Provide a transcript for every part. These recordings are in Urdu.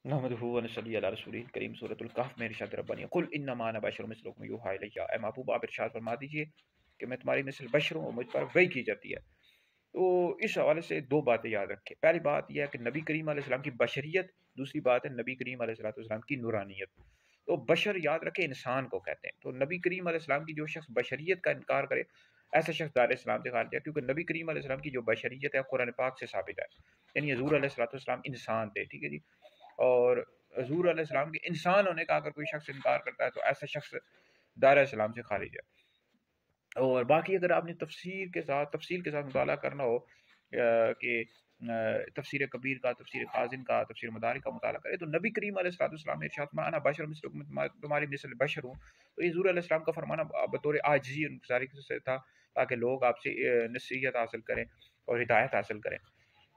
نحمدہ و نصلی علی رسولہ الکریم۔ سورۃ الکہف میں ارشاد ربانی قل انما انا بشر مثلکم یوحی الی، اے محبوب آپ ارشاد فرما دیجئے کہ میں تمہاری مثل بشر ہوں اور مجھ پر وحی کی جاتی ہے۔ تو اس حوالے سے دو باتیں یاد رکھیں۔ پہلی بات یہ ہے کہ نبی کریم علیہ السلام کی بشریت، دوسری بات ہے نبی کریم علیہ السلام کی نورانیت۔ تو بشر یاد رکھے انسان کو کہتے ہیں، تو نبی کریم علیہ السلام کی جو شخص بشریت کا انکار کرے ایسا شخص دار اسلام سے خارج ہے، کیونکہ نبی کریم علیہ السلام کی جو بشریت ہے قرآن پاک سے ثابت ہے، یعنی حضور علیہ السلام انسان تھے، ٹھیک ہے جی۔ اور حضور علیہ السلام کے انسان ہونے کا اگر کوئی شخص انکار کرتا ہے تو ایسا شخص دار اسلام سے خارج ہے۔ اور باقی اگر آپ نے تفسیر کے ساتھ مطالعہ کرنا ہو کہ تفسیر کبیر کا، تفسیر خازن کا، تفسیر مدارک کا مطالعہ کرے، تو نبی کریم علیہ السلام نے ارشاد فرمایا انا بشر مثلکم، تمہاری مثل بشر ہوں، تو یہ حضور علیہ السلام کا فرمانا بطور عاجزی انکساری سے تھا تاکہ لوگ آپ سے نصیحت حاصل کریں اور ہدایت حاصل کریں۔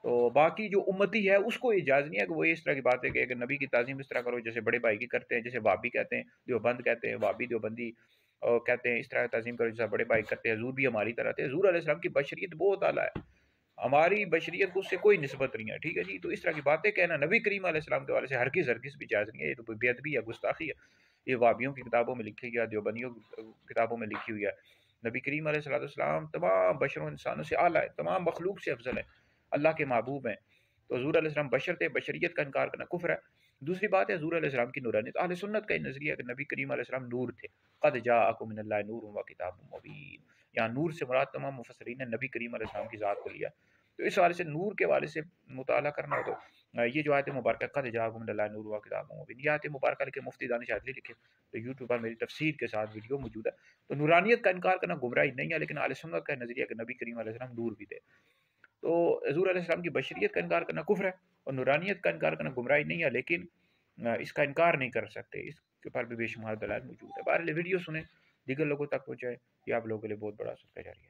تو باقی جو امتی ہے اس کو اجازت نہیں ہے کہ وہ اس طرح کی بات ہے کہ اگر نبی کی تعظیم اس طرح کرو جیسے بڑے بھائی کی کرتے ہیں، جیسے وابی کہتے ہیں، دیوبند کہتے ہیں، وابی دیوبندی اور کہتے ہیں اس طرح تعظیم کرو جیسا بڑے بھائی کرتے ہیں۔ حضور بھی ہماری طرح تھے، حضور علیہ السلام کی بشریت بہت اعلیٰ ہے، ہماری بشریت کو اس سے کوئی نسبت نہیں ہے، ٹھیک ہے جی۔ تو اس طرح کی باتیں کہنا نبی کریم علیہ السلام کے والے سے ہرگز بھی جائز نہیں ہے، یہ تو بے ادبی ہے، گستاخی ہے، یہ وابیوں کی کتابوں میں لکھی گیا، دیوبندیوں کی کتابوں میں لکھی ہوئی ہے۔ نبی کریم علیہ السلام تمام بشروں انسانوں سے اعلیٰ ہے، تمام مخلوق سے افضل ہے، اللہ کے محبوب ہیں۔ تو حضور علیہ السلام بشر تھے، بشریت کا انکار کرنا کفر ہے۔ دوسری بات ہے حضور علیہ السلام کی نورانیت۔ اہل سنت کا یہ نظریہ ہے کہ نبی کریم علیہ السلام نور تھے، قد جاءکم من اللہ نور و کتاب مبین، یہاں نور سے مراد تمام مفسرین نے نبی کریم علیہ السلام کی ذات کو لیا۔ تو اس حوالے سے نور کے حوالے سے مطالعہ کرنا ہو تو یہ جو آیت مبارکہ قد جاءکم من اللہ نور و کتاب مبین، یہ آیت مبارکہ لکھے مفتی دانش عادلی لکھے، تو یوٹیوب پر میری تفسیر کے ساتھ ویڈیو موجود ہے۔ تو نورانیت کا انکار کرنا گمراہی نہیں ہے، لیکن اہل سنت کا نظریہ کہ نبی کریم علیہ السلام نور بھی تھے۔ تو حضور علیہ السلام کی بشریت کا انکار کرنا کفر ہے اور نورانیت کا انکار کرنا گمراہی نہیں ہے، لیکن اس کا انکار نہیں کر سکتے، اس کے پر بھی بے شمار دلائل موجود ہے۔ بہرحال ویڈیو سنیں، دیگر لوگوں تک پہنچائے، یہ آپ لوگوں کے لیے بہت بڑا صدقہ جاری ہے۔